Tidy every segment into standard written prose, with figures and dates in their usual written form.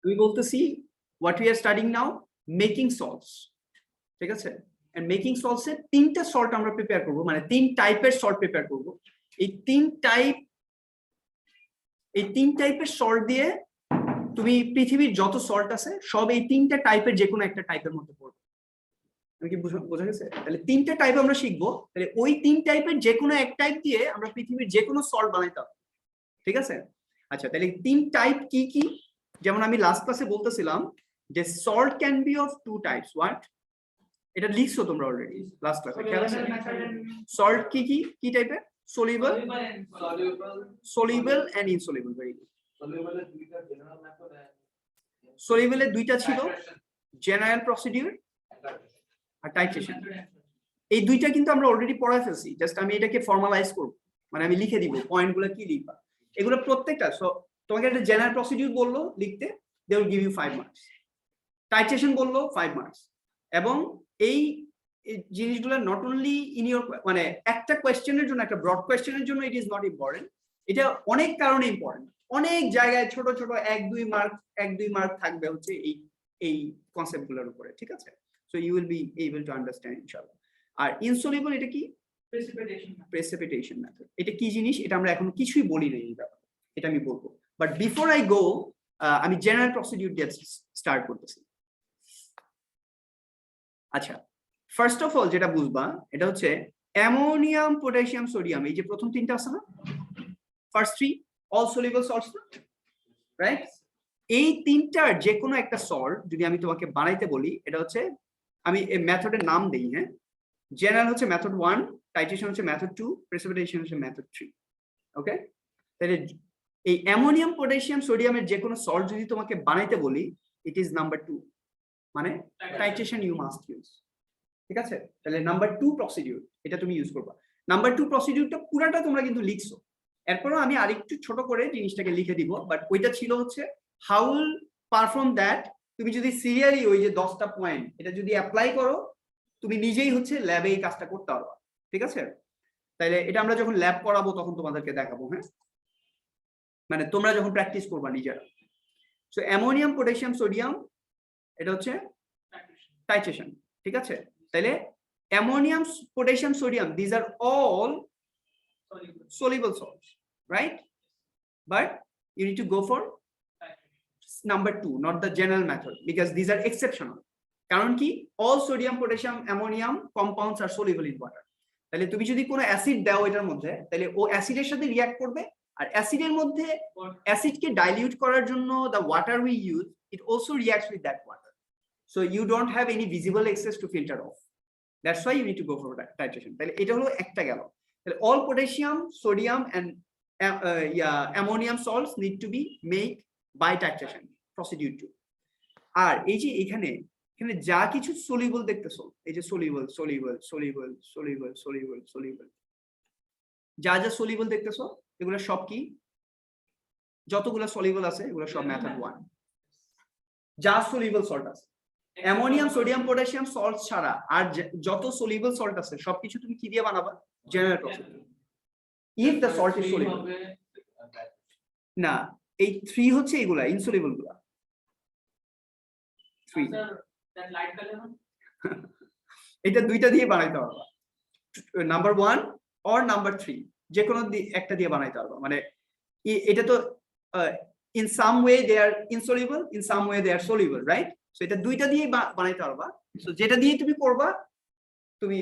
আমি বলতেছি what we are studying now making salts, ঠিক আছে? and making salts এর তিনটা সল্ট আমরা প্রিপেয়ার করব, মানে তিন টাইপের সল্ট প্রিপেয়ার করব। এই তিন টাইপের সল্ট দিয়ে তুমি পৃথিবীর যত সল্ট আছে সব এই তিনটা টাইপের যে কোনো একটা টাইপের মধ্যে পড়বে। আমি কি বোঝা গেছে? তাহলে তিনটা টাইপ আমরা শিখবো, তাহলে ওই তিন টাইপের যে কোনো এক টাইপ দিয়ে আমরা পৃথিবীর যে কোনো সল্ট বানাইতে হবে, ঠিক আছে? আচ্ছা, তাহলে তিন টাইপ কি কি? যেমন আমি লাস্ট ক্লাসে বলতেছিলাম যে salt can be of two types. What? এটা লিখছো তোমরা অলরেডি লাস্ট ক্লাসে, খেয়াল আছে? সল্ট কি কি কি টাইপের? Soluble and insoluble. Very good. সলিউবলের দুইটা ছিল, জেনারেল প্রসিডিউর আর টাইট্রেশন। এই দুইটা কিন্তু আমরা অলরেডি পড়ায় ফেলছি, জাস্ট আমি এটাকে ফর্মালাইজ করব, মানে আমি লিখে দিব পয়েন্টগুলো কি লিখবা। এগুলো প্রত্যেকটা তোমাকে একটা জেনারেল প্রসিডিউর বললো লিখতে, they will give you 5 marks. Titration বললো 5 মার্কস। এবং এই জিনিসগুলো নট অনলি ইন ইউর, মানে একটা কোয়েশ্চেনের জন্য, একটা ব্রড কোয়েশ্চেনের জন্য ইট ইজ নট ইম্পর্টেন্ট, এটা অনেক কারণে ইম্পর্টেন্ট। অনেক জায়গায় ছোট ছোট 1-2 মার্ক থাকবে হচ্ছে এই কনসেপ্টগুলোর উপরে, ঠিক আছে? So you will be able to understand ইনশাআল্লাহ। আর ইনসলিউবল এটা কি? Precipitation method. এটা কি জিনিস এটা আমরা এখন কিছুই বলি না, এটা আমি বলবো। বাট বিফোর আই গো, আমি জেনারেল প্রসিডিউর দিয়ে স্টার্ট করতেছি। আচ্ছা, ফার্স্ট অফ অল যেটা বুঝবা এটা হচ্ছে অ্যামোনিয়াম, পটাশিয়াম, সোডিয়াম, এই যে প্রথম তিনটা আছে না, first three all soluble salts, right? এই তিনটার যে কোনো একটা সল্ট যদি আমি তোমাকে বানাইতে বলি, এটা হচ্ছে, আমি এই মেথডের নাম দেই, হ্যাঁ? জেনারেল হচ্ছে মেথড 1, টাইট্রেশন হচ্ছে মেথড 2, প্রেসিপিটেশন হচ্ছে মেথড 3। ওকে? তাহলে এই অ্যামোনিয়াম, পটাশিয়াম, সোডিয়ামের যে কোনো সল্ট যদি তোমাকে বানাইতে বলি, ইট ইজ নাম্বার 2, মানে টাইট্রেশন ইউ মাস্ট ইউজ, ঠিক আছে? তাহলে নাম্বার 2 প্রসিডিউর এটা তুমি ইউজ করবা। নাম্বার 2 প্রসিডিউরটা পুরাটা তোমরা কিন্তু লিখছো, এরপরও আমি আরেকটু ছোট করে জিনিসটাকে লিখে দিব, বাট ওইটা ছিল হচ্ছে হাউ উইল পারফর্ম দ্যাট। তুমি যদি সিরিয়ালি ওই যে 10টা পয়েন্ট এটা যদি অ্যাপ্লাই করো, তুমি নিজেই হচ্ছে ল্যাবে এই কাজটা করতে পারবা, ঠিক আছে? তাইলে এটা আমরা যখন ল্যাব করাবো তখন তোমাদেরকে দেখাবো, হ্যাঁ? মানে তোমরা যখন প্র্যাকটিস করবা নিজেরা। সো অ্যামোনিয়াম, পটাশিয়াম, সোডিয়াম এটা হচ্ছে টাইট্রেশন, ঠিক আছে? তাইলে ammonium, potassium, sodium, these are all soluble salts, right? But you need to go for number 2, not the general method, because these are exceptional. কারণ কি, all sodium, potassium, ammonium compounds are soluble in water. তাহলে তুমি যদি কোনো acid দাও এটার মধ্যে, তাহলে ও অ্যাসিডের সাথে রিঅ্যাক্ট করবে, আর অ্যাসিডের মধ্যে অ্যাসিডকে ডাইলিউট করার জন্য the water we use, it also reacts with that water. So you don't have any visible excess to filter off. That's why you need to go for titration. তাহলে এটা হলো একটা গেল। তাহলে all potassium, sodium and ammonium salts need to be made by titration, procedure 2. আর এই যে এখানে যা কিছু soluble দেখতেছো, এই যে soluble যা যা soluble দেখতেছো, এগুলো সব কি, যতগুলো soluble আছে এগুলো সব মেথড 1। যা soluble salt আছে, অ্যামোনিয়াম, সোডিয়াম, পটাশিয়াম সল্ট ছাড়া আর যত সলিউবল সল্ট আছে সবকিছু তুমি কি দিয়ে বানাবা? General procedure. If the salt is soluble, না এই 3 হচ্ছে এগুলা ইনসলিউবল গুলা। 3 দ্যাট লাইট কালার, এটা দুইটা দিয়ে বানাইতে পারবা, নাম্বার 1 অর নাম্বার 3, যে কোনো একটা দিয়ে বানাইতে পারবা। মানে এটা তো in some way they are insoluble, in some way they are soluble, right? So এটা দুইটা দিয়ে বানাইতে পারবা। সো যেটা দিয়ে তুমি করবা, তুমি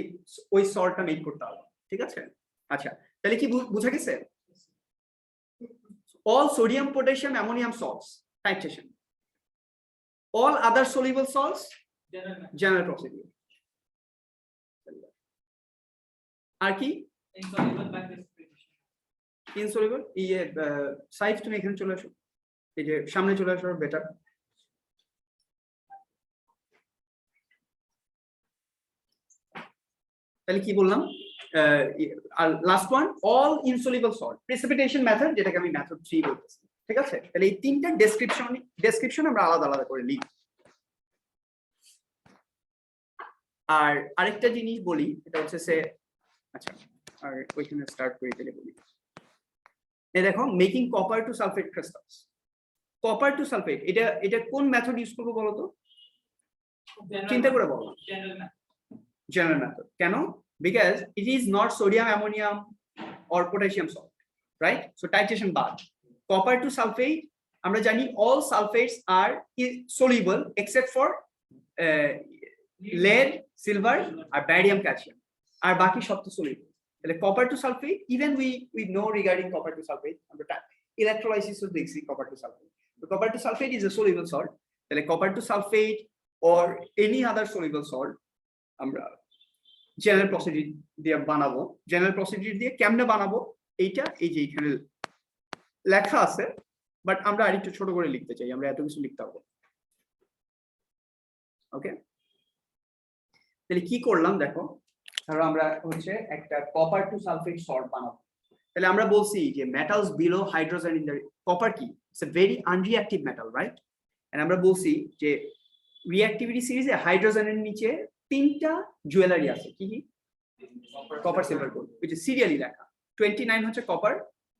ওই সল্টটা মেক করতে পারবা, ঠিক আছে? আচ্ছা, তাহলে কি বুঝা গেছে? all sodium, potassium, ammonium salts, titration. all other soluble salts, general procedure. আর কি? insoluble সাইফ তুমি এখানে চলে আসো, এই যে সামনে চলে আসো, বেটার। তাহলে কি বললাম? আর last one all insoluble salt, precipitation method, যেটাকে আমি মেথড 3 বলতেছি, ঠিক আছে? তাহলে এই তিনটা ডেসক্রিপশন আমরা আলাদা আলাদা করে লিখি। আর আরেকটা জিনিস বলি, এটা হচ্ছে সে, আচ্ছা আর ওইখানে স্টার্ট করে দিলে বলি, এই দেখো making copper two sulphate crystals. Copper two sulphate, এটা কোন মেথড ইউজ করবো বলো তো, চিন্তা করে বলো। General method. কেন? Because it is not sodium ammonium or potassium salt, right? So titration বাদ। Copper to sulfate, আমরা জানি all sulfates are soluble except for lead, silver R barium, calcium, আর বাকি সব তো soluble। তাহলে copper to sulfate, even we know regarding copper to sulfate, আমরা electrolysis ও দেখছি copper to sulfate। So copper to sulfate is a soluble salt। তাহলে copper to sulfate or any other soluble salt আমরা general procedure দিয়ে বানাবো। General procedure দিয়ে কেমনে বানাবো এইটা এই যে এখানে লেখা আছে, বাট আমরা আরেকটু ছোট করে লিখতে চাই, আমরা এত কিছু লিখতে পারবো। ওকে, তাহলে কি করলাম দেখো, ধরো আমরা হচ্ছে একটা কপার টু সালফেট সল্ট বানাবো। তাহলে আমরা বলছি যে metals below hydrogen in the copper কি it's a very unreactive metal, right? And আমরা বলছি যে রিঅ্যাক্টিভিটি সিরিজে হাইড্রোজেনের নিচে তিনটা জুয়েলারি আছে, কি কি? Copper, silver, gold, which is serially লেখা। 29 হচ্ছে কপার,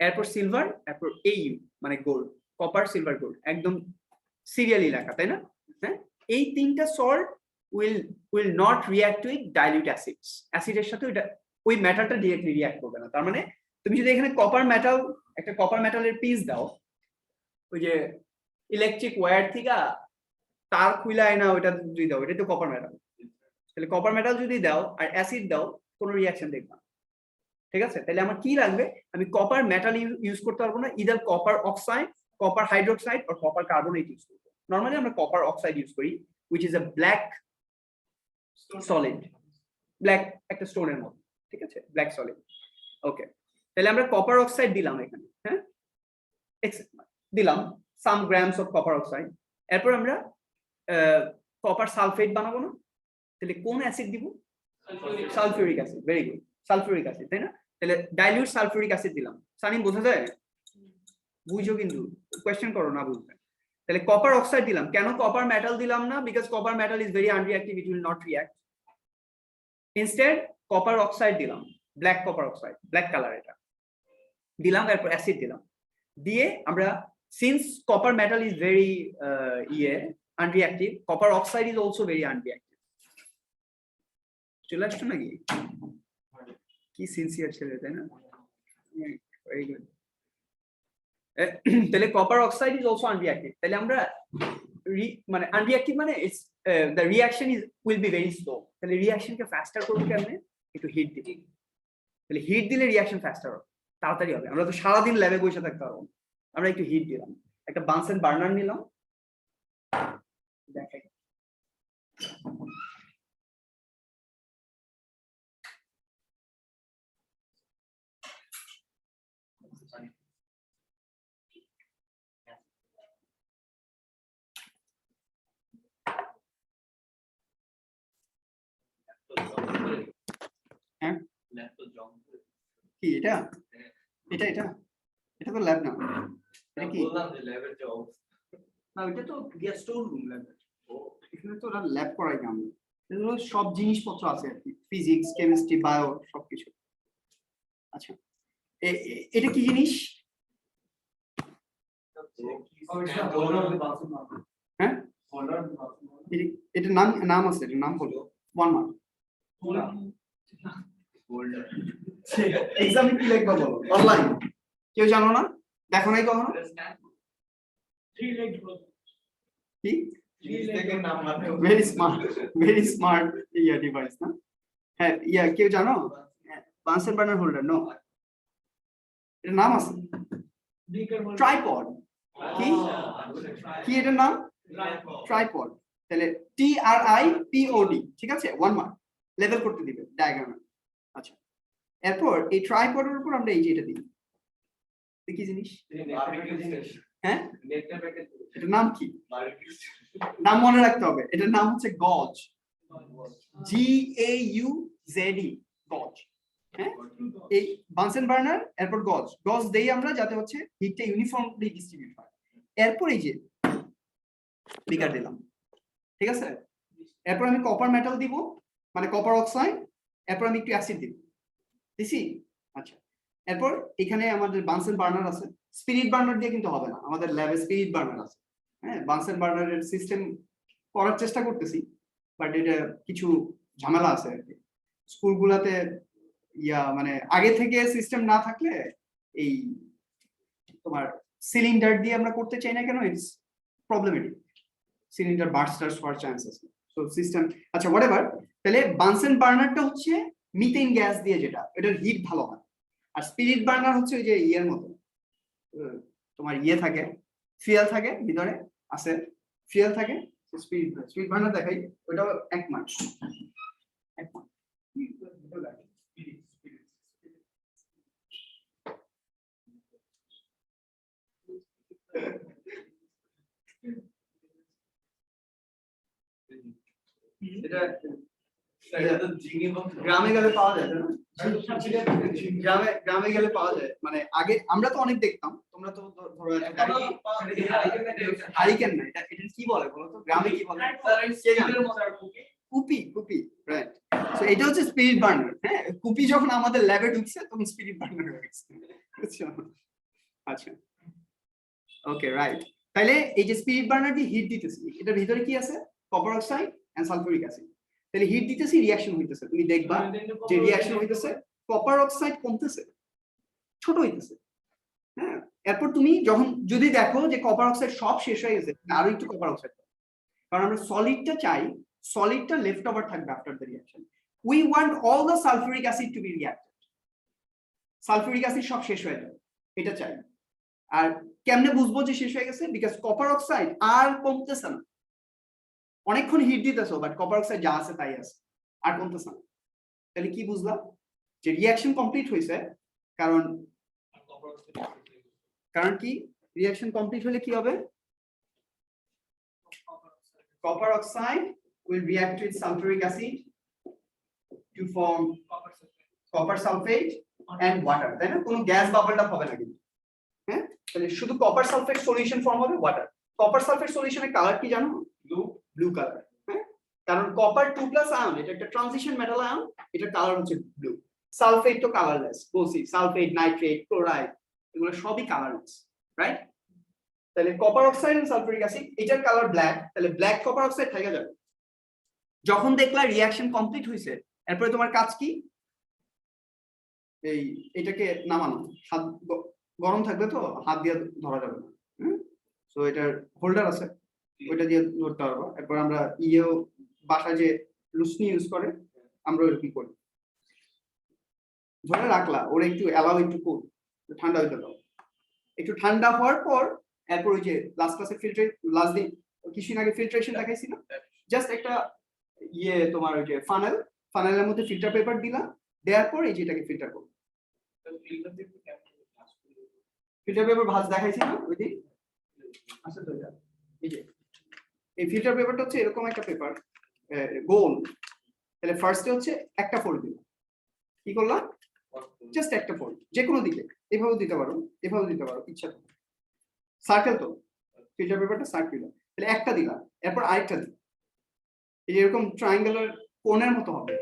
এরপর সিলভার, এরপর AU মানে গোল্ড, কপার, সিলভার, গোল্ড, একদম সিরিয়ালি লেখা, তাই না? হ্যাঁ, এই তিনটা salt will not react with dilute acids, অ্যাসিডের সাথে ওই মেটালটা ডাইরেক্টলি রিঅ্যাক্ট করবে না। তার মানে তুমি যদি এখানে কপার মেটাল, একটা কপার মেটালের পিস দাও, ওই যে ইলেকট্রিক ওয়্যার থেকে তার খুইলায় না, ওইটা যদি দাও, এটা তো কপার মেটাল। তাহলে কপার মেটাল যদি দাও আর অ্যাসিড দাও, কোনো রিঅ্যাকশন দেখবে না, ঠিক আছে? তাহলে আমার কি লাগবে, আমি কপার মেটাল ইউজ করতে পারবো না, either copper oxide, copper hydroxide আর কপার কার্বনেট ইউজ করবো। নরমালি আমরা কপার অক্সাইড ইউজ করি, which is a black solid, black একটা স্টোনের মতো, ঠিক আছে? Black solid. ওকে, তাহলে আমরা কপার অক্সাইড দিলাম এখানে, হ্যাঁ দিলাম সাম গ্রামস অফ কপার অক্সাইড। এরপর আমরা কপার সালফেট বানাবো না? তাহলে কোন অ্যাসিড দিব? Sulphuric acid, very good, sulphuric acid, তাই না? তাহলে ডাইলিউট সালফিউরিক অ্যাসিড দিলাম। সানিম বোঝা যায়? বুঝো, কিন্তু কোয়েশ্চেন করো না বুঝবে। তাহলে কপার অক্সাইড দিলাম, কেন কপার মেটাল দিলাম না? Because copper metal is very unreactive, it will not react. Instead copper oxide দিলাম, black copper oxide, black colour, এটা দিলাম। এরপর অ্যাসিড দিলাম, দিয়ে আমরা since copper metal is very unreactive, copper oxide is also very unreactive। চলে আসছো নাকি? কি সিনসিয়ার ছেলে, তাই না? Very good. তাহলে কপার অক্সাইড ইজ অলসো আনরিঅ্যাক্টিভ। তাহলে আমরা মানে আনরিঅ্যাক্টিভ মানে it's the reaction is will be very slow. তাহলে রিঅ্যাকশনকে ফাস্টার করব কেমনে? একটু হিট দিই। তাহলে হিট দিলে রিঅ্যাকশন ফাস্টার হবে, তাড়াতাড়ি হবে। আমরা তো সারাদিন ল্যাবে বসে থাকতে পারবো, আমরা একটু হিট দিলাম, একটা বানসেন বার্নার নিলাম, দেখাই। হ্যাঁ, কি এটা? এটা এটা এটা তো ল্যাব না, এটা কি? বললাম যে ল্যাবের জব না, এটা তো স্টোর রুম ল্যাব। এখানে তো ওরা ল্যাব করাই না, আমরা এগুলো সব জিনিসপত্র আছে আর কি, ফিজিক্স, কেমিস্ট্রি, বায়ো সবকিছু। আচ্ছা, এটা কি জিনিস? হ্যাঁ, এটার নাম আছে, এটার নাম হলো 1 মার্ক। এক্সামে কি লিখবা বলো? অনলাইন কেউ জানো না? দেখো নাই কখনো? কি? Very smart, very smart device না? হ্যাঁ, কেউ জানো? বানসেন বার্নার হোল্ডার? নো, এর নাম আছে ট্রাইপড। কি কি এটার নাম? ট্রাইপড। তাহলে TRIPOD, ঠিক আছে? 1 মার্ক লেভেল করতে দিবে ডায়াগ্রামে। আচ্ছা, এরপর এই ট্রাইপডের উপর আমরা এই যে এটা দিই, কি জিনিস? হ্যাঁ, এটার নাম কি? নাম মনে রাখতে হবে, এটার নাম হচ্ছে গজ, GAUZE, গজ। হ্যাঁ, এই বানসেন বার্নার, এরপর গজ দেই আমরা যাতে হচ্ছে হিটটা ইউনিফর্মলি ডিস্ট্রিবিউট হয়। এরপর এই যে বিকার দিলাম, ঠিক আছে? এরপর আমি কপার মেটাল দিব, মানে কপার অক্সাইড, এরপর আমি একটু অ্যাসিড দিব, দিছি। আচ্ছা, এরপর এখানে আমাদের বানসেন বার্নার আছে, স্পিরিট বার্নার দিয়ে কিন্তু হবে না, আমাদের ল্যাবে স্পিরিট বার্নার আছে। হ্যাঁ, বানসেন বার্নারের সিস্টেম করার চেষ্টা করতেছি, বাট এটা কিছু ঝামেলা আছে আর কি। স্কুলগুলোতে মানে আগে থেকে সিস্টেম না থাকলে এই তোমার সিলিন্ডার দিয়ে আমরা করতে চাই না কেন, ইটস প্রবলেমেটিক, সিলিন্ডার বার্স্ট হওয়ার চান্স আছে। সো সিস্টেম, আচ্ছা হোয়াটএভার। তাহলে বানসেন বার্নারটা হচ্ছে মিথেন গ্যাস দিয়ে, যেটা এটার হিট ভালো হয়। আর স্পিরিট বার্নার হচ্ছে ওই যে ইয়ের মতো, তোমার থাকে, ফিয়েল থাকে ভিতরে আছে, ফিয়েল থাকে। স্পিরিট বার্নার দেখাই, ওইটাও এক মাস গ্রামে গেলে পাওয়া যায় না, গ্রামে গেলে পাওয়া যায়। মানে আগে আমরা তো অনেক দেখতাম, তোমরা তো ধরো হারিকেন না, এটা কি বলে বলো তো, গ্রামে কি বলে? কুপি, কুপি, রাইট। সো এটা হচ্ছে স্পিরিট বার্নার। হ্যাঁ, কুপি যখন আমাদের ল্যাবে ঢুকছে তখন স্পিরিট বার্নার হয়ে গেছে। আচ্ছা, ওকে, রাইট। তাহলে এই যে স্পিরিট বার্নার দিয়ে হিট দিতেছি, এটার ভিতরে কি আছে? Copper oxide and sulphuric acid. তাহলে হিট দিতেছি, রিঅ্যাকশন হইতেছে, তুমি দেখবা যে রিঅ্যাকশন হইতেছে, কপার অক্সাইড কমতেছে, ছোট হইতেছে। হ্যাঁ, এরপর তুমি যখন যদি দেখো যে কপার অক্সাইড সব শেষ হয়ে গেছে, আরো একটু কপার অক্সাইড, কারণ আমরা সলিডটা চাই, সলিডটা লেফট ওভার থাকবে after the reaction. We want all the sulphuric acid to be reacted, sulphuric acid সব শেষ হয়ে যাবে, এটা চাই। আর কেমনে বুঝবো যে শেষ হয়ে গেছে? বিকজ কপার অক্সাইড আর কমতেছে না, অনেকক্ষণ হিট দিতেছো বাট কপার অক্সাইড যা আছে তাই আছে, আর কমতেছে না। তাহলে কি বুঝলাম? যে রিঅ্যাকশন কমপ্লিট হয়েছে। কারণ কি রিঅ্যাকশন কমপ্লিট হলে কি হবে? Copper oxide will react with sulfuric acid to form copper sulfate and water, তাই না? কোনো গ্যাস বাবলটা হবে না কিন্তু। হ্যাঁ, তাহলে শুধু কপার সালফেট সলিউশন ফর্ম হবে ওয়াটার। কপার সালফেট সলিউশনের কালার কি জানো? Blue colour. হ্যাঁ, কারণ কপার 2+ আয়ন, এটা একটা ট্রানজিশন মেটাল আয়ন, এটার কালার হচ্ছে ব্লু। সালফেট তো কালারলেস, বলছি সালফেট, নাইট্রেট, ক্লোরাইড এগুলো সবই কালারলেস, রাইট? তাহলে copper oxide and sulphuric acid, এটার কালার ব্ল্যাক, তাহলে ব্ল্যাক কপার অক্সাইড থেকে যাবে। যখন দেখলা রিঅ্যাকশন কমপ্লিট হয়েছে, এরপরে তোমার কাজ কি? এটাকে নামানো, হাত গরম থাকবে তো হাত দিয়ে ধরা যাবে না। সো এটার হোল্ডার আছে, ওইটা দিয়ে ধরতে পারবো। এরপর আমরা বাসায় যে লুসনি ইউজ করে, আমরা ওইরকম করি, ধরে রাখলা, ওরা একটু অ্যালাউ, একটু কুল, ঠান্ডা হইতে দাও। একটু ঠান্ডা হওয়ার পর এরপর ওই যে লাস্ট ক্লাসে লাস্ট দিন কিছুদিন আগে ফিল্ট্রেশন দেখাইছি না, জাস্ট একটা তোমার ওই যে ফানেলের মধ্যে ফিল্টার পেপার দিলা, দেওয়ার পর এই যে এটাকে ফিল্টার করো। ফিল্টার পেপার ভাঁজ দেখাইছি না ওই দিন? আচ্ছা, তো এই যে এই ফিল্টার পেপারটা হচ্ছে এরকম একটা পেপার, গোল। তাহলে ফার্স্টে হচ্ছে একটা ফোল্ড দিলাম, কি করলাম? জাস্ট একটা ফোল্ড, যে কোনো দিকে, এভাবে দিতে পারো, এভাবে দিতে পারো, ইচ্ছা তো। সার্কেল তো ফিল্টার পেপারটা সার্কুলার, তাহলে একটা দিলাম, এরপর আরেকটা দিলাম, এই যে এরকম ট্রায়াঙ্গুলার কোণের মতো হবে।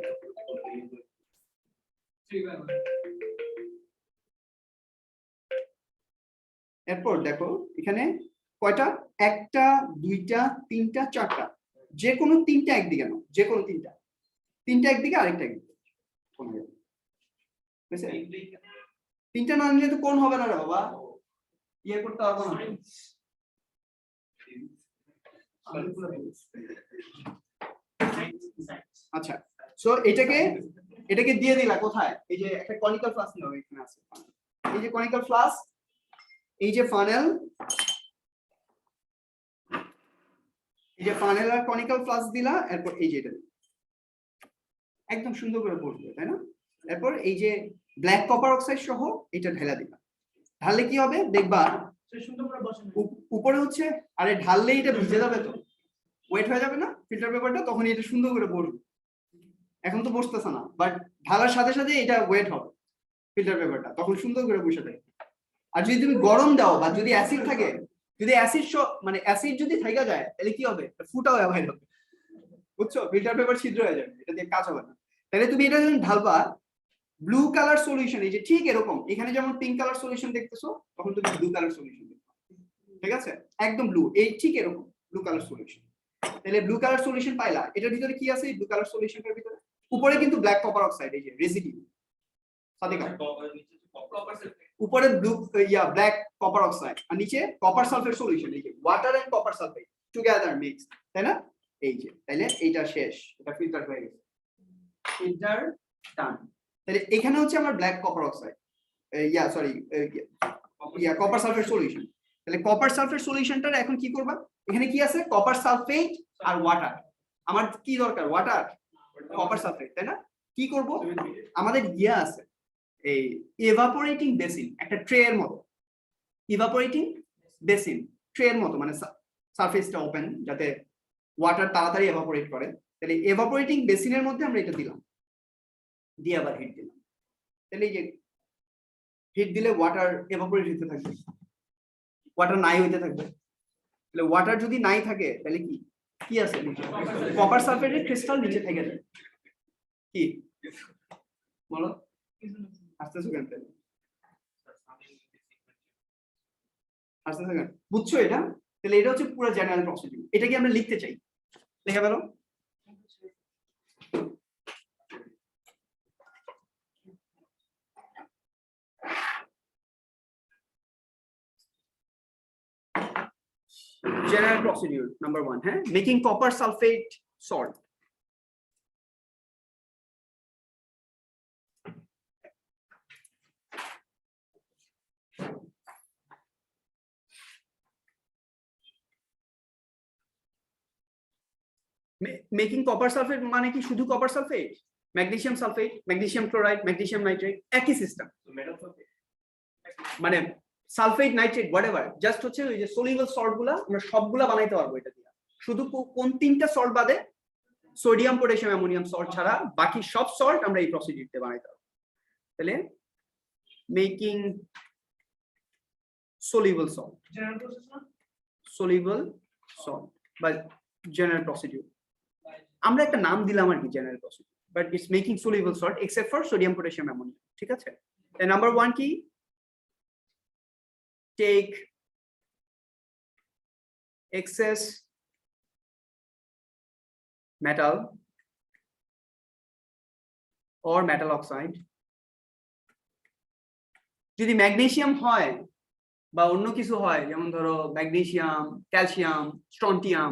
এরপর দেখো এখানে কয়টা? একটা, দুইটা, তিনটা, চারটা, যে কোনো তিনটা একদিকে নাও, যে কোনো তিনটা একদিকে, আরেকটা একদিকে। তিনটা না নিলে তো কোণ হবে না রে বাবা, ইয়ে করতে পারবো না। আচ্ছা, সো এটাকে দিয়ে দিলা কোথায়? এই যে একটা কনিক্যাল ফ্লাস্ক নাও, এখানে আছে, এই যে কনিক্যাল ফ্লাস্ক, এই যে ফানেল, এই যে ফানেল আর কনিক্যাল ফ্লাস্ক দিলা, এরপর এই যে এটা একদম সুন্দর করে পড়বে, তাই না? এরপর এই যে ব্ল্যাক কপার অক্সাইড সহ এটা ঢেলা দিবা, ঢাললে কি হবে দেখবা উপরে হচ্ছে, আরে ঢাললে এটা ভিজে যাবে তো, ওয়েট হয়ে যাবে না ফিল্টার পেপারটা, তখন এটা সুন্দর করে পড়বে। এখন তো বসতেছে না, বাট ঢালার সাথে সাথে এটা ওয়েট হবে ফিল্টার পেপারটা, তখন সুন্দর করে বসে থাকে। আর যদি তুমি গরম দাও বা যদি অ্যাসিড থাকে, যদি অ্যাসিড মানে অ্যাসিড যদি থেকে যায়, তাহলে কি হবে? ফুটাও অ্যাভয়েড হবে, বুঝছো? ফিল্টার পেপার ছিদ্র হয়ে যাবে, এটা দিয়ে কাজ হবে না। তাহলে তুমি এটা যখন ঢালবা, ব্লু কালার সলিউশন এই যে ঠিক এরকম, এখানে যেমন পিঙ্ক কালার সলিউশন দেখতেছো তখন তুমি ব্লু কালার সলিউশন দেখবে, ঠিক আছে, একদম ব্লু, এই ঠিক এরকম ব্লু কালার সলিউশন। তাহলে ব্লু কালার সলিউশন পাইলা, এটার ভিতরে কি আছে ব্লু কালার সলিউশনটার ভিতরে? উপরে কিন্তু ব্ল্যাক কপার অক্সাইড, এই যে রেসিডিউ, সাদিকা উপরে ব্লু ব্ল্যাক কপার অক্সাইড আর নিচে কপার সালফেট সলিউশন, এই যে water and copper sulphate together mix, তাই না? এই যে তাইলে এইটা শেষ, এটা ফিল্টার হয়ে গেছে, ফিল্টার ডান। তাহলে এখানে হচ্ছে আমার black copper oxide, copper sulphate solution. তাহলে কপার সালফেট সলিউশনটার এখন কি করবা, এখানে কি আছে কপার সালফেট আর ওয়াটার, আমার কি দরকার ওয়াটার কপার সালফেট, তাই না? কি করব, আমাদের আছে এই ইভাপোরেটিং বেসিন, একটা ট্রে এর মতো, ইভাপোরেটিং বেসিন ট্রে এর মতো, মানে সারফেসটা ওপেন যাতে ওয়াটার তাড়াতাড়ি এভাপোরেট করে। তাহলে এভাপোরেটিং বেসিনের মধ্যে আমরা এটা দিলাম, দিয়ে আবার হিট দিলাম। তাহলে এই যে হিট দিলে ওয়াটার এভাপোরেট হতে থাকবে, ওয়াটার নাই হইতে থাকবে। তাহলে ওয়াটার যদি নাই থাকে তাহলে কি কি আছে কপার সালফেটের ক্রিস্টাল নিচে থেকে যায়, কি বলো আসতেছো কেন, আসতেছো কেন, বুঝছো এটা? তাহলে এটা হচ্ছে পুরো জেনারেল প্রসিডিউর, এটা কি আমরা লিখতে চাই, লেখা পেলো? General procedure number 1, making copper sulfate salt. Making copper sulfate মানে কি শুধু copper sulfate, magnesium sulfate, magnesium chloride, magnesium nitrate একই সিস্টেম, মানে সালফেট নাইট্রেট হোয়াটএভার, জাস্ট হচ্ছে ওই যে সলিউবল সল্ট গুলা আমরা সবগুলা বানাইতে পারবো এটা দিয়ে, শুধু কোন তিনটা সল্ট বাদে সোডিয়াম পটাশিয়াম অ্যামোনিয়াম সল্ট ছাড়া বাকি সব সল্ট আমরা এই প্রসিডিউরতে বানাইতে পারবো। তাহলে making soluble salt, soluble salt বা জেনারেল প্রসিডিউর, আমরা একটা নাম দিলাম আর কি general procedure, but it's making soluble salt except for sodium potassium ammonia, ঠিক আছে? নাম্বার 1 কি, take excess metal or metal oxide, যদি ম্যাগনেসিয়াম হয় বা অন্য কিছু হয় যেমন ধরো ম্যাগনেসিয়াম, ক্যালসিয়াম, স্ট্রন্টিয়াম,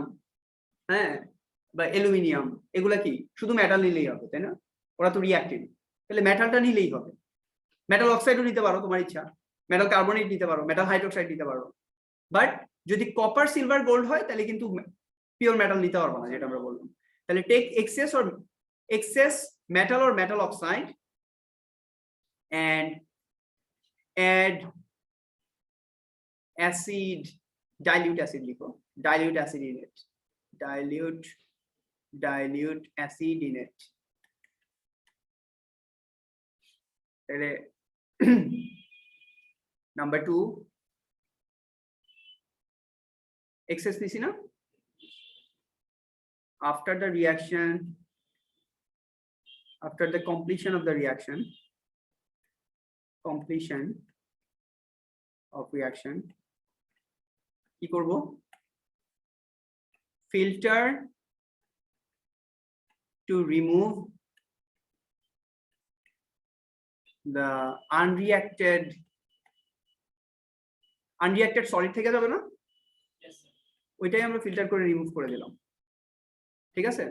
বা অ্যালুমিনিয়াম, এগুলা কি শুধু মেটাল নিলেই হবে, তাই না? ওরা তো রিঅ্যাক্টিভ, তাহলে মেটালটা নিলেই হবে। মেটাল অক্সাইডও নিতে পারো তোমার ইচ্ছা, মেটাল কার্বনেট নিতে পারো, মেটাল হাইড্রোক্সাইড নিতে পারো, বাট যদি কপার সিলভার গোল্ড হয় তাহলে কিন্তু পিওর মেটাল নিতে পারবো না, যেটা আমরা বললাম। তাহলে take excess metal or metal oxide and add acid, dilute acid লিখো, dilute acid in it, dilute acid in it। তাহলে নাম্বার 2 excess দিছি না, after the reaction, after the completion of the reaction, completion of reaction কি করব, filter to remove the unreacted solid থেকে যাবে না, ওইটাই আমরা ফিল্টার করে রিমুভ করে দিলাম, ঠিক আছে?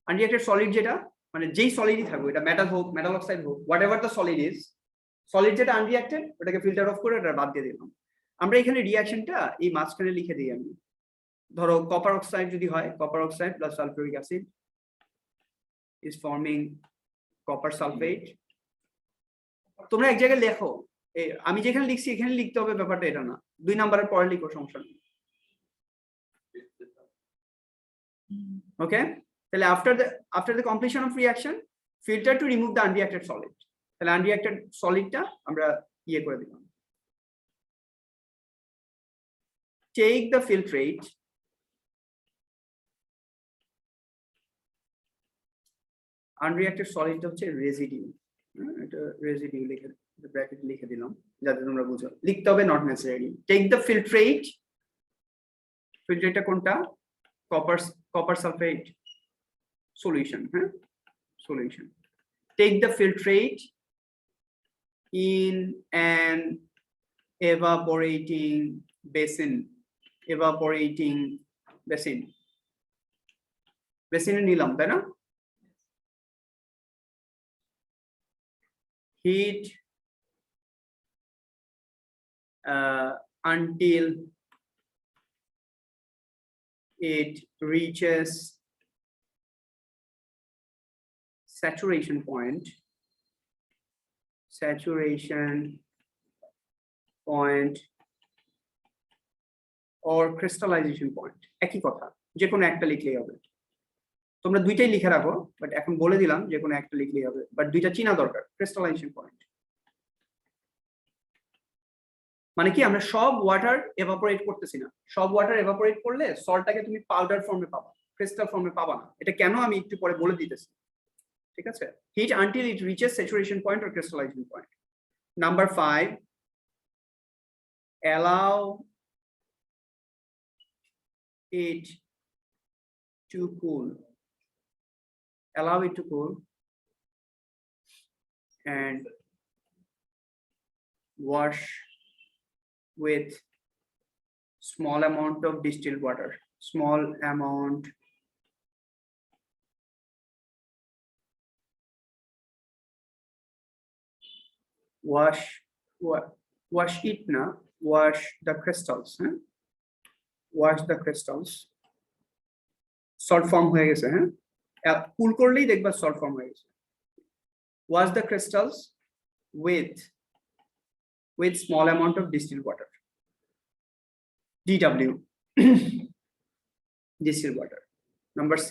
আনরিঅ্যাক্টেড সলিড যেটা মানে যেই সলিডই থাকবে, এটা মেটাল হোক, মেটাল অক্সাইড হোক, whatever the solid is, solid যেটা আনরিঅ্যাক্টেড ওটাকে ফিল্টার অফ করে ওটা বাদ দিয়ে দিলাম। আমরা এখানে রিঅ্যাকশনটা এই মাঝখানে লিখে দিই আমি, ধরো কপার অক্সাইড যদি হয়, copper oxide plus sulphuric acid is forming copper sulfate। তোমরা এক জায়গায় লেখো, আমি যেখানে লিখছি এখানে লিখতে হবে, ব্যাপারটা এটা না, 2 নাম্বারের পরে লিখো, সমস্যা নেই, ওকে? তাহলে after the completion of reaction, filter to remove the unreacted solid, তাহলে unreacted solidটা আমরা ইয়ে করে দিলাম। Take the filtrate unreacted solid হচ্ছে residue, এটা রেসিডিউ লিখে ব্র্যাকেট লিখে দিলাম যাতে তোমরা বুঝো লিখতে হবে not necessary take the filtrate ফিল্ট্রেটটা কোনটা copper sulphate solution solution take the filtrate in an evaporating basin নিলাম তাই না heat until it reaches saturation point or crystallization point একই কথা যে কোনো একটা লিখলেই হবে তোমরা দুইটাই লিখে রাখো বাট এখন বলে দিলাম যে কোনো একটা লিখলেই হবে বাট দুইটা চিনা দরকার crystallization point মানে কি আমরা সব ওয়াটার এভাপোরেট করতেছি না সব ওয়াটার এভাপোরেট করলে সল্টটাকে তুমি পাউডার ফর্মে পাবা ক্রিস্টাল ফর্মে পাবা না এটা কেন আমি একটু পরে বলে দিতেছি ঠিক আছে heat until it reaches saturation point or crystallization point number 5 allow it to cool and wash with small amount of distilled water wash it na wash the crystals wash the crystals salt form হয়ে গেছে কুল করলেই দেখবা salt form হয়ে গেছে wash the crystals with small amount of distilled water DW distilled water number 6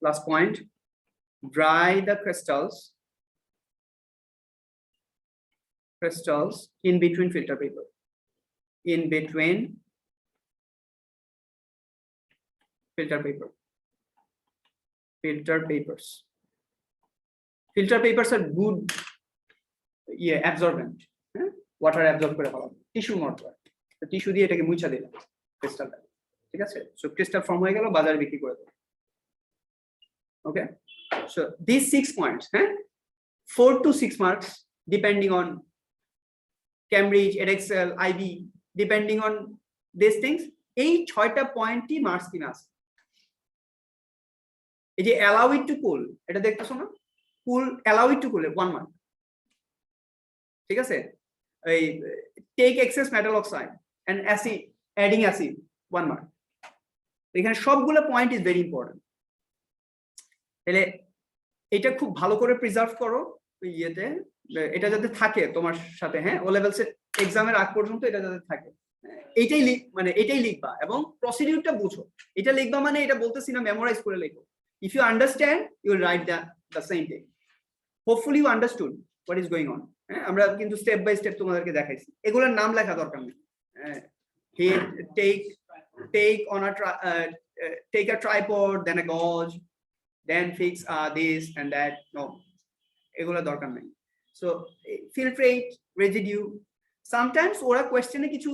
last point dry the crystals in between filter papers are good absorbent water absorb করে ফেলা tissue মতো tissue দিয়ে এটাকে মুছে দিলাম ক্রিস্টালটা ঠিক আছে সো ক্রিস্টাল ফর্ম হয়ে গেল বাজারে বিক্রি করে দেব okay so this 6 points 4 to 6 marks depending on Cambridge Edexcel IB depending on these things এই 6টা পয়েন্টই মার্কস কিনা আছে এই যে allow it to cool এটা দেখতেছো না cool allow it to cool 1 mark ঠিক আছে এই take excess metal oxide and acid adding acid 1 mark এখানে সবগুলো পয়েন্ট ইজ ভেরি ইম্পর্টেন্ট তাহলে এটা খুব ভালো করে প্রিজার্ভ করো ইয়েতে এটা যাতে থাকে তোমার সাথে ও লেভেলস এর এক্সামের আগ পর্যন্ত এটা যাতে থাকে এইটাই মানে এটাই লিখবা এবং প্রসিডিউরটা বুঝো এটা লিখবা মানে এটা বলতেছি না মেমোরাইজ করে লেখো if you understand you will write the same thing hopefully you understood what is going on আমরা কিন্তু স্টেপ বাই স্টেপ তোমাদেরকে দেখাইছি এগুলোর নাম লেখা দরকার নেই take a tripod then a gauge then fix this and that no এগুলো দরকার নেই so filtrate residue sometimes ওরা কোশ্চেনে কিছু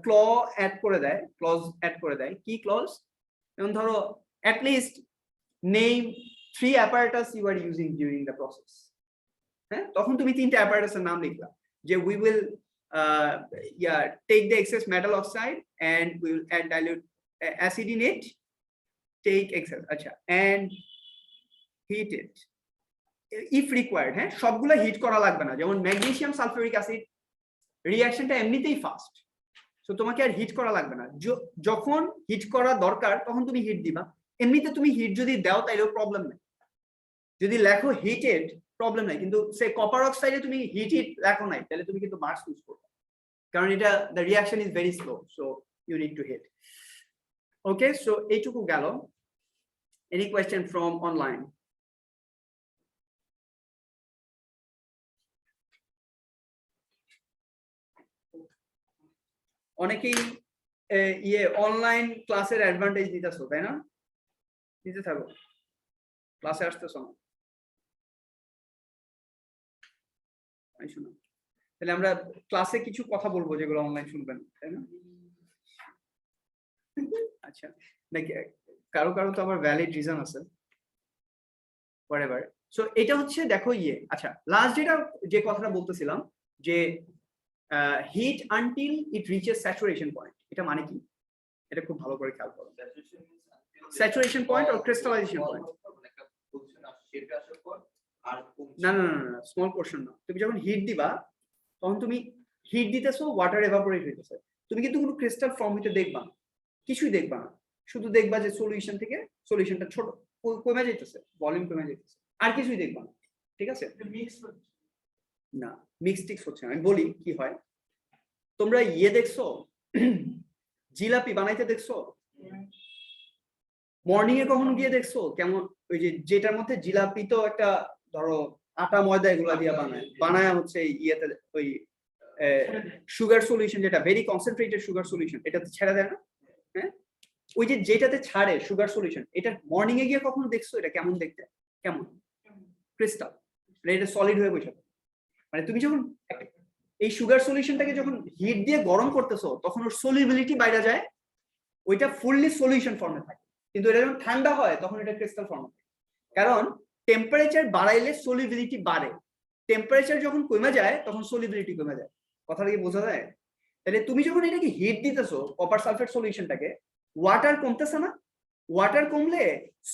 clause add করে দেয় কি clause যেমন ধরো at least name 3 apparatus you are using during the process তখন তুমি 3টা apparatus এর নাম লিখলা যে we will take the excess metal oxide and we will add dilute acid in it take excess and heat it if required সবগুলো hit করা লাগবে না যেমন ম্যাগনেসিয়াম সালফিউরিক অ্যাসিড রিঅ্যাকশনটা এমনিতেই ফাস্ট সো তোমাকে আর হিট করা লাগবে না যখন হিট করা দরকার তখন তুমি হিট দিবা এমনিতে তুমি হিট যদি দাও তাইলেও প্রবলেম নেই যদি লেখো হিটেড প্রবলেম নাই কিন্তু সে কপার অক্সাইডে তুমি হিট লেখো নাই তাহলে তুমি কিন্তু মার্কস লুজ করবে কারণ এটা the reaction is very slow so you need to heat okay so এইটুকু গেল এনি কোয়েশ্চেন ফ্রম অনলাইন অনেকেই অনলাইন ক্লাসের অ্যাডভান্টেজ নিতেছো তাই না নিতে থাকো ক্লাসে আসতেছো না শোনা। তাহলে আমরা ক্লাসে কিছু কথা বলবো যেগুলো অনলাইন শুনবেন, তাই না? আচ্ছা, নাকি কারো কারো তো আবার ভ্যালিড রিজন আছে, whatever. সো এটা হচ্ছে দেখো আচ্ছা লাস্ট যে কথাটা বলতেছিলাম যে heat until it reaches saturation point, এটা মানে কি? এটা খুব ভালো করে খেয়াল করো। স্যাচুরেশন পয়েন্ট আর ক্রিস্টালাইজেশন পয়েন্ট। না না না না, স্মল পোর্শন না। তুমি যখন হিট দিবা তখন তুমি হিট দিতেছো, ওয়াটার এভাপোরেট হইতেছে, তুমি কিন্তু কোনো ক্রিস্টাল ফর্ম হইতে দেখবা না, কিছুই দেখবা না, শুধু দেখবা যে সলিউশন থেকে সলিউশনটা ছোট কমে যাইতেছে, ভলিউম কমে যাইতেছে, আর কিছুই দেখবা না। ঠিক আছে? না, মিক্স টিক্স হচ্ছে না। আমি বলি কি হয়। তোমরা দেখছো, জিলাপি বানাইতে দেখছো? মর্নিং এ কখনো গিয়ে দেখছো কেমন ওই যে যেটার মধ্যে জিলাপি তো একটা ধরো আটা ময়দা এগুলা দিয়ে বানায় হচ্ছে ইয়েতে ওই সুগার সলিউশন, যেটা ভেরি কনসেন্ট্রেটেড সুগার সলিউশন, এটাতে ছেড়ে দেয় না? হ্যাঁ, ওই যে যেটাতে ছাড়ে সুগার সলিউশন, এটা মর্নিং এ গিয়ে কখনো দেখছো এটা কেমন দেখতে? কেমন? ক্রিস্টাল, এটা সলিড হয়ে বসে। মানে তুমি যখন এই সুগার সলিউশনটাকে যখন হিট দিয়ে গরম করতেছো তখন ওর সলিবিলিটি বাইরে যায়, ওইটা ফুললি সলিউশন ফর্মে থাকে। কিন্তু এটা যখন ঠান্ডা হয় তখন এটা ক্রিস্টাল ফর্মে থাকে, কারণ টেম্পারেচার বাড়াইলে সলিবিলিটি বাড়ে, টেম্পারেচার যখন কমে যায় তখন সলিবিলিটি কমে যায়। কথাটা কি বোঝা যায়? তাহলে তুমি যখন এটাকে হিট দিতেছো কপার সালফেট সলিউশনটাকে, ওয়াটার কমতেছে না? ওয়াটার কমলে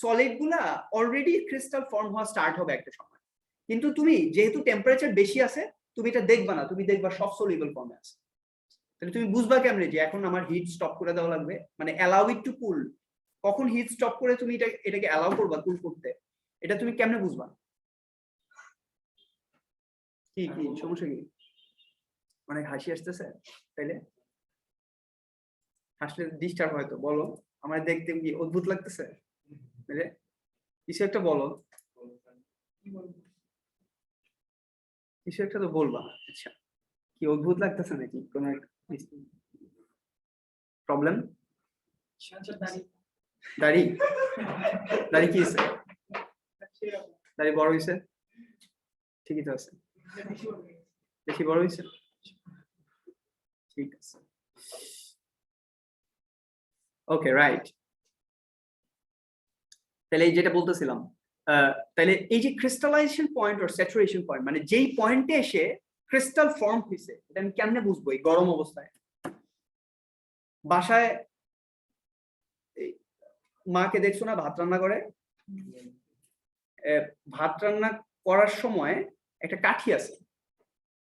সলিড গুলা অলরেডি ক্রিস্টাল ফর্ম হওয়া স্টার্ট হবে একটা সময়, কিন্তু তুমি যেহেতু টেম্পারেচার বেশি আছে তুমি এটা দেখবা না, তুমি দেখবা সব সলিবল ফর্মে আছে। তাহলে তুমি বুঝবা কেমনে যে এখন আমার হিট স্টপ করে দেওয়া লাগবে, মানে অ্যালাউ ইট টু কুল। কখন হিট স্টপ করে তুমি এটাকে অ্যালাউ করবা কুল করতে, এটা তুমি কেমনে বুঝবা? কি কি সমস্যা কি? অনেক হাসি আসতেছে, তাইলে হাসলে ডিস্টার্ব হয়তো, বলো। আমার দেখতে কি অদ্ভুত লাগতেছে? কিছু একটা বলো, কিছু একটা তো বলবা। আচ্ছা, কি অদ্ভুত লাগতেছে নাকি কোন প্রবলেম? দাড়ি দাড়ি কি হয়েছে? দাড়ি বড় হয়েছে? ঠিকই তো আছে, বেশি বড় হয়েছে? ঠিক আছে, ওকে, রাইট। তাহলে এই যেটা বলতেছিলাম, তাহলে এই যে ক্রিস্টালাইজেশন পয়েন্ট আর স্যাচুরেশন পয়েন্ট, মানে যেই পয়েন্টে এসে ক্রিস্টাল ফর্ম হয়েছে, এটা আমি কেমনে বুঝবো? এই গরম অবস্থায় বাসায় মাকে দেখছো না ভাত রান্না করে? ভাত রান্না করার সময় একটা কাঠি আছে,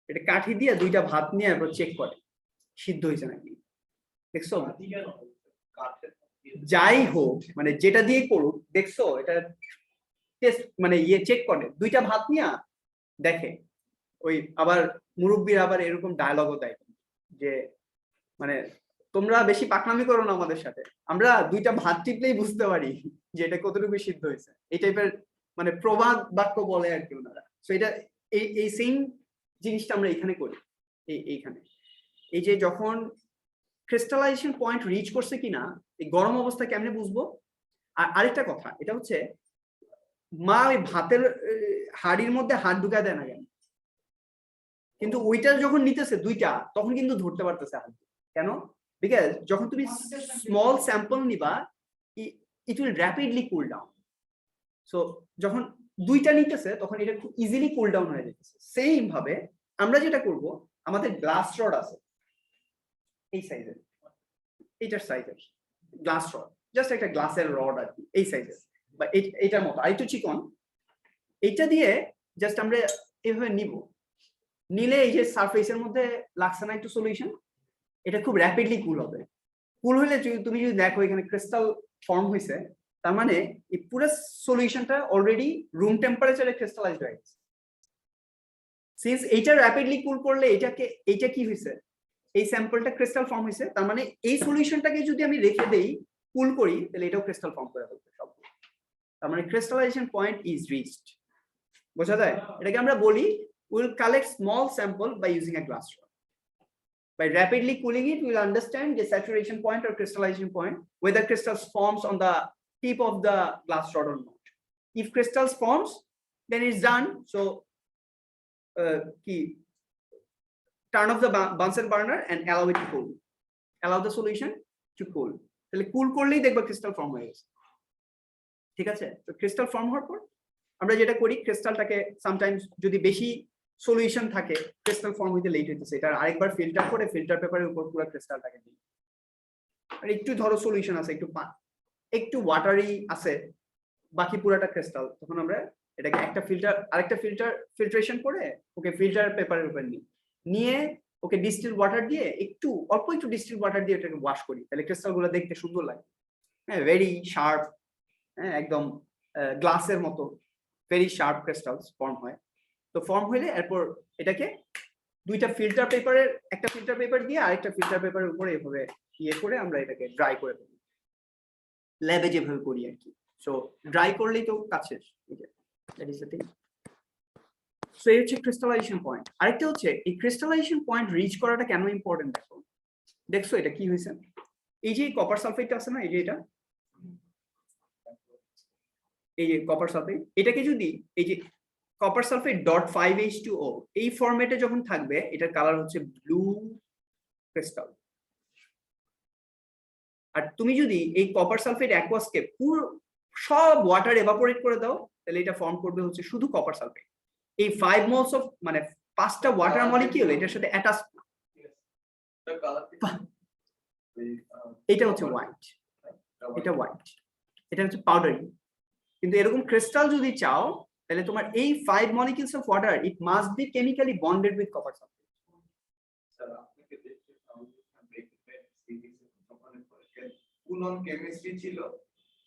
এটা কাঠি দিয়ে দুইটা ভাত নিয়ে এরপর চেক করে সিদ্ধ হয়েছে নাকি, দেখছো? যাই হোক, মানে যেটা দিয়ে করুক, দেখছো এটা টেস্ট মানে চেক করে দুইটা ভাত নিয়ে দেখে। ওই আবার মুরব্বীর আবার এরকম ডায়লগও দেয় যে মানে তোমরা বেশি পাকনামি করো না আমাদের সাথে, আমরা দুইটা ভাত টিপলেই বুঝতে পারি যে এটা কতটুকু সিদ্ধ হয়েছে, এই টাইপের মানে প্রবাদ বাক্য বলে আর কি ওনারা। সো এটা এই সেম জিনিসটা আমরা এখানে করি। এইখানে এই যে যখন ক্রিস্টালাইজেশন পয়েন্ট রিচ করছে কিনা, এই গরম অবস্থা কেমনে বুঝবো? আর আরেকটা কথা, এটা হচ্ছে মা ওই ভাতের হাড়ির মধ্যে হাত ঢুকায় দেয় না কেন? কিন্তু ওইটা যখন নিতেছে দুইটা, তখন কিন্তু ধরতে পারতেছে হাত। কেন? বিকজ যখন তুমি স্মল স্যাম্পল নিবা, it will rapidly cool down. So যখন দুইটা নিতেছে তখন এটা খুব ইজিলি কুল ডাউন হয়ে যেতেছে। সেম ভাবে আমরা যেটা করব, আমাদের গ্লাস রড আছে এই সাইজের, এইটার সাইজের গ্লাস রড, জাস্ট একটা গ্লাসের রড আর কি, এই সাইজের বা এইটার মতো আরেকটু চিকন। এইটা দিয়ে জাস্ট আমরা এভাবে নিব, নিলে এই যে সারফেসের মধ্যে লাগছে না একটু সলিউশন, এটা খুব র্যাপিডলি কুল হবে। কুল হলে তুমি যদি দেখো এখানে ক্রিস্টাল ফর্ম হয়েছে, তার মানে এই পুরো সলিউশনটা অলরেডি রুম টেম্পারেচারে ক্রিস্টালাইজড হয়ে গেছে। সিন্স এইটা র্যাপিডলি কুল করলে এইটা কি হয়েছে, এই স্যাম্পলটা ক্রিস্টাল ফর্ম হয়েছে, তার মানে এই সলিউশনটাকে যদি আমি রেখে দেই কুল করি, তাহলে এটাও ক্রিস্টাল ফর্ম করে ফেলবে সব। তার মানে ক্রিস্টালাইজেশন পয়েন্ট ইজ রিচড। বোঝা যায়? এটাকে আমরা বলি we'll collect small sample by using a glass rod. By rapidly cooling it, we'll understand the saturation point or crystallization point, whether crystals forms on the tip of the glass rod or not. If crystals forms, then it's done. So turn off the Bunsen burner and allow it to cool. Allow the solution to cool. তাহলে কুল করলেই দেখবা crystal form হয়ে গেছে। ঠিক আছে, তো crystal form হওয়ার পর আমরা যেটা করি, ক্রিস্টালটাকে সামটাইমস যদি বেশি সলিউশন থাকে ক্রিস্টাল ফর্ম হইতে লেট হইতেছে, এটা আরেকবার ফিল্টার করে ফিল্টার পেপারের উপর পুরো ক্রিস্টালটাকে দিই। আর একটু ধরো সলিউশন আছে, একটু ওয়াটারি আছে, বাকি পুরাটা ক্রিস্টাল, তখন আমরা এটাকে একটা ফিল্টার আরেকটা ফিল্ট্রেশন করে ওকে ফিল্টার পেপারের উপর নিয়ে ওকে ডিস্টিল ওয়াটার দিয়ে অল্প একটু ডিস্টিল ওয়াটার দিয়ে এটাকে ওয়াশ করি, তাহলে ক্রিস্টাল গুলো দেখতে সুন্দর লাগে। হ্যাঁ, ভেরি শার্প, হ্যাঁ একদম গ্লাসের মতো ভেরি শার্প ক্রিস্টালস ফর্ম হয়। তো ফর্ম হইলে এরপর এটাকে একটা ফিল্টার পেপার দিয়ে আরেকটা ফিল্টার পেপারের উপরে এভাবে ইয়ে করে আমরা এটাকে ড্রাই করে দেবো, ল্যাবে যেভাবে করি আর কি। সো ড্রাই করলেই তো কাজ শেষ। That is the thing. So এই হচ্ছে ক্রিস্টালাইজেশন পয়েন্ট। আরেকটা হচ্ছে এই ক্রিস্টালাইজেশন পয়েন্ট রিচ করাটা কেন ইম্পর্টেন্ট, দেখছো এটা কি হয়েছে, এই যে কপার সালফেটটা আছে না, এই যে এটা, এই যে কপার সালফেট, এটাকে যদি এই যে কপার সালফেট .5H2O এই ফরম্যাটে যখন থাকবে, এটার কালার হচ্ছে ব্লু ক্রিস্টাল। আর তুমি যদি এই কপার সালফেট অ্যাকোয়াসকে পুরো সব ওয়াটার এভাপোরেট করে দাও, তাহলে এটা ফর্ম করবে হচ্ছে শুধু কপার সালফেট। এই 5 মোলস অফ মানে 5টা ওয়াটার মলিকিউল এটার সাথে অ্যাটাচ, এটা হচ্ছে হোয়াইট, এটা হোয়াইট, এটা হচ্ছে পাউডারি। কিন্তু এরকম ক্রিস্টাল যদি চাও, তাহলে তোমার এই 5 molecules of water it must be chemically bonded with copper sulfate. Colon chemistry ছিল,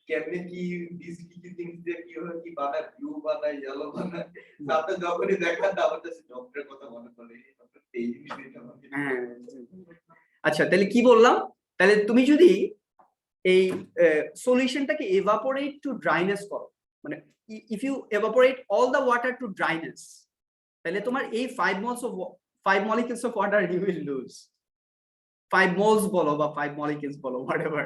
কেমনে কি ডিসলিকি থিংস দিয়ে কি হয়, কি বানায়, ব্লু বানায়, ইয়েলো বানায়, তাতে যখনই দেখা দাও তাহলে ডক্টরের কথা মনে পড়ে, ডক্টর এই জিনিসটা আমাকে। আচ্ছা, তাহলে কি বললাম, তাহলে তুমি যদি এই সলিউশনটাকে এভাপোরেট টু ড্রাইনেস করো, মানে if you evaporate all the water to dryness, তাহলে তোমার এই 5 molecules of water you will lose, 5 moles বলো বা 5 molecules বলো, whatever,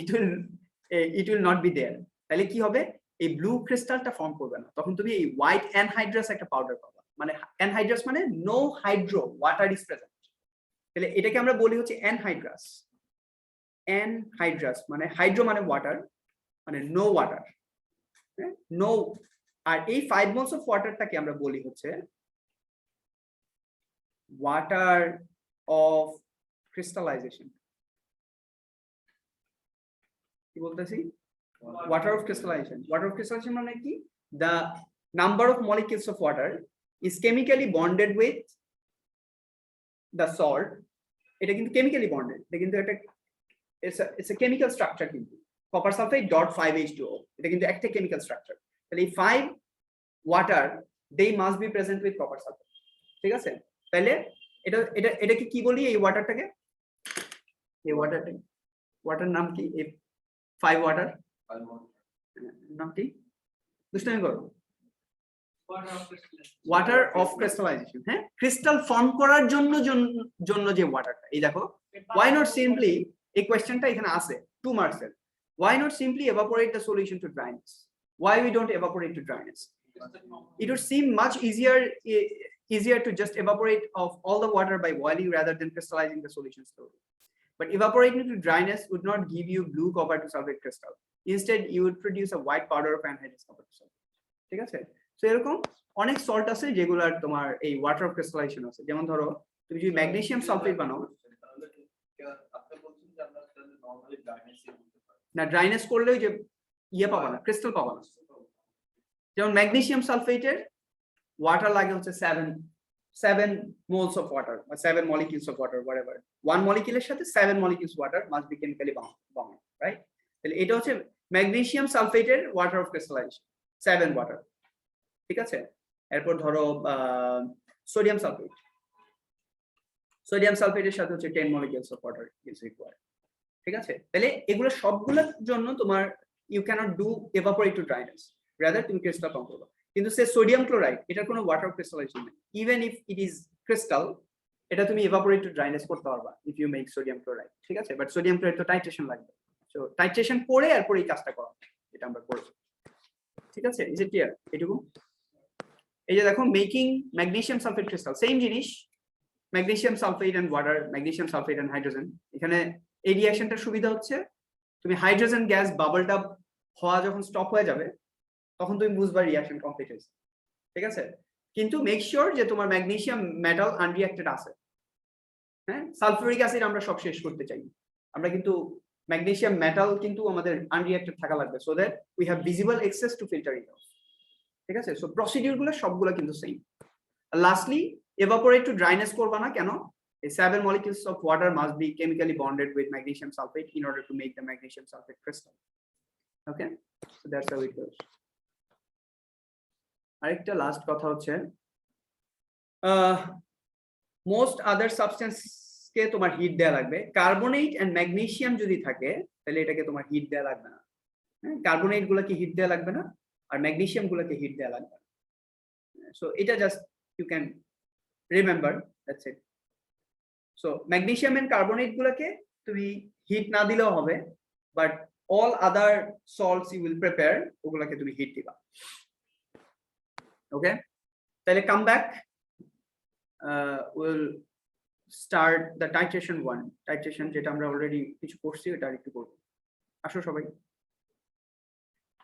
it will not be there. তাহলে কি হবে, এই ব্লু ক্রিস্টালটা ফর্ম করবে না, তখন তুমি এই হোয়াইট অ্যানহাইড্রাস একটা পাউডার পাবা। মানে অ্যানহাইড্রাস মানে no hydro, water is present. তাহলে এটাকে আমরা বলি হচ্ছে অ্যানহাইড্রাস। অ্যানহাইড্রাস মানে হাইড্রো মানে ওয়াটার, মানে নো ওয়াটার, নো। আর এই 5 moles of ওয়াটারটাকে আমরা বলি হচ্ছে ওয়াটার অফ ক্রিস্টালাইজেশন। কি বলতেছি, water of crystallisation. Water of crystallisation মানে কি, the number of molecules of water is chemically bonded with the salt. এটা কিন্তু কেমিক্যালি বন্ডেড, এটা কিন্তু একটা it's a chemical structure, কিন্তু copper sulfate .5H2O এটা কিন্তু একটা কেমিক্যাল স্ট্রাকচার। তাহলে এই 5 water they must be present with copper sulfate, ঠিক আছে। তাহলে এটাকে কি বলি, এই ওয়াটারটাকে, এই ওয়াটার নাম কি, এই 5 ওয়াটার নাম কি, দুষ্টামি করো, ওয়াটার অফ ক্রিস্টালাইজেশন। হ্যাঁ, ক্রিস্টাল ফর্ম করার জন্য যে ওয়াটারটা, এই দেখো, why not simply, এই কোশ্চেনটা এখানে আছে 2 মার্কসের, why not simply evaporate the solution to dryness? Why we don't evaporate to dryness? It would seem much easier to just evaporate of all the water by boiling rather than crystallizing the solution slowly. But evaporating to dryness would not give you blue copper to sulfate crystal. Instead, you would produce a white powder of anhydrous copper to sulfate. ঠিক আছে। So এরকম অনেক salt আছে যেগুলার তোমার এই water of crystallisation আছে। যেমন ধরো তুমি যদি ম্যাগনেসিয়াম সালফেট বানাও, না ড্রাইনেস করলেও যে ইয়ে পাবা না, ক্রিস্টাল পাবা না। যেমন ম্যাগনেসিয়াম সালফেটের ওয়াটার লাগে হচ্ছে 7 moles of water or 7 molecules of water, whatever. One molecule এর সাথে 7 molecules water must be chemically bound, right? তাহলে এটা হচ্ছে ম্যাগনেসিয়াম সালফেটের ওয়াটার অফ ক্রিস্টালাইজেশন, 7 ওয়াটার, ঠিক আছে। এরপর ধরো সোডিয়াম সালফেটের সাথে হচ্ছে 10 molecules of water is required, ঠিক আছে। তাহলে এগুলো সবগুলোর জন্য তোমার you cannot do evaporate to dryness, rather তুমি ক্রিস্টাল ফর্ম করবে। কিন্তু সে সোডিয়াম ক্লোরাইড, এটার কোনো ওয়াটার অফ ক্রিস্টালাইজেশন নেই, even if it is crystal, এটা তুমি evaporate to dryness করতে পারবা if you make sodium chloride, ঠিক আছে। বাট সোডিয়াম ক্লোরাইড তো টাইট্রেশন লাগবে, সো টাইট্রেশন করে এরপর এই কাজটা করা, এটা আমরা করব, ঠিক আছে। ইজ ইট ক্লিয়ার এটুকু? এই যে দেখো making magnesium sulphate crystal, same জিনিস, magnesium sulphate and water, magnesium sulphate and hydrogen. এখানে এই রিঅ্যাকশনটার সুবিধা হচ্ছে তুমি হাইড্রোজেন গ্যাস বাবলটা হওয়া যখন স্টপ হয়ে যাবে তখন তুমি বুঝবা রিঅ্যাকশন কমপ্লিট হয়েছে, ঠিক আছে? কিন্তু মেক শিওর যে তোমার ম্যাগনেসিয়াম মেটাল আনরিঅ্যাক্টেড আছে। হ্যাঁ, সালফিউরিক অ্যাসিড আমরা সব শেষ করতে চাই, আমরা কিন্তু ম্যাগনেসিয়াম মেটাল কিন্তু আমাদের আনরিঅ্যাক্টেড থাকা লাগবে, so that we have visible access to filter it out, ঠিক আছে? সো প্রসিডিউর গুলো সবগুলো কিন্তু same. Lastly, evaporate to dryness করবা না কেন? A 7 molecules of water must be chemically bonded with magnesium sulfate in order to make the magnesium sulfate crystal. Okay, so that's how it goes. আরেকটা last কথা হচ্ছে most other substance কে তোমার hit দেয়া লাগবে। Carbonate and magnesium যদি থাকে তাহলে এটাকে তোমার হিট দেয়া লাগবে না। হ্যাঁ, কার্বনেট গুলোকে হিট দেয়া লাগবে না আর ম্যাগনেসিয়াম গুলোকে হিট দেয়া লাগবে না। সো এটা just you can remember, that's it. So magnesium and carbonate গুলোকে তুমি হিট না দিলেও হবে, but all other salts you will prepare ওগুলোকে তুমি হিট দিবা। ওকে, তাহলে come back, will start the titration 1। Titration যেটা আমরা অলরেডি কিছু করছি, এটা আরেকটু করবো। আসো সবাই।